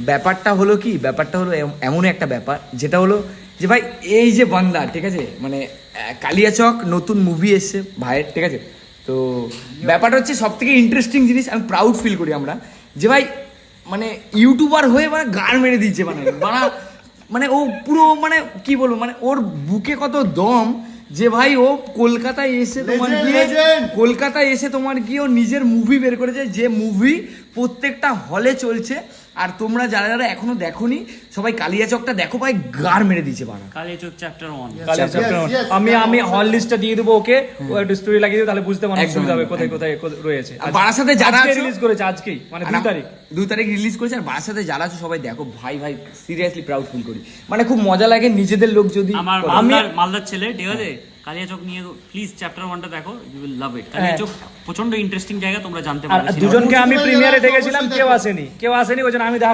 ব্যাপারটা হলো এমন একটা ব্যাপার যেটা হলো যে ভাই এই যে বান্দা, ঠিক আছে, মানে কালিয়াচক নতুন মুভি এসছে ভাইয়ের, ঠিক আছে। তো ব্যাপারটা হচ্ছে সব থেকে ইন্টারেস্টিং জিনিস, আমি প্রাউড ফিল করি আমরা যে ভাই মানে ইউটিউবার হয়ে মানে গান মেরে দিচ্ছে, মানে ও পুরো মানে কি বলবো, মানে ওর বুকে কত দম যে ভাই ও কলকাতায় এসে তোমার গিয়ে ও নিজের মুভি বের করেছে, যে মুভি প্রত্যেকটা হলে চলছে। আর তোমরা যারা যারা এখনো দেখোনি সবাই কালিয়াচকটা দেখো ভাই, গার মেরে দিয়েছে বাড়া। কালিয়াচক চ্যাপ্টার 1 আমি হল লিস্টটা দিয়ে দেবো ওকে, ও একটু স্টোরি লাগিয়ে দেবো, তাহলে বুঝতে মানুষ সুবিধা হবে কোথায় কোথায় রয়েছে। আর বারাসাতে যারা রিলিজ করেছে আজকেই, মানে 2 তারিখ রিলিজ করেছে। আর বারাসাতে যারা আছে সবাই দেখো ভাই, সিরিয়াসলি প্রাউড ফিল করি, মানে খুব মজা লাগে নিজেদের লোক যদি। আমার মালদার ছেলে, ঠিক আছে, কালিয়াচক নিয়ে প্লিজ চ্যাপ্টার 1টা দেখো, ইউ উইল লাভ ইট। কালিয়াচক প্রচন্ড ইন্টারেস্টিং জায়গা, তোমরা জানতে পারবে। দুজনকে আমি প্রিমিয়ারে ডেকেছিলাম, কেউ আসেনি, ওই জন্য আমি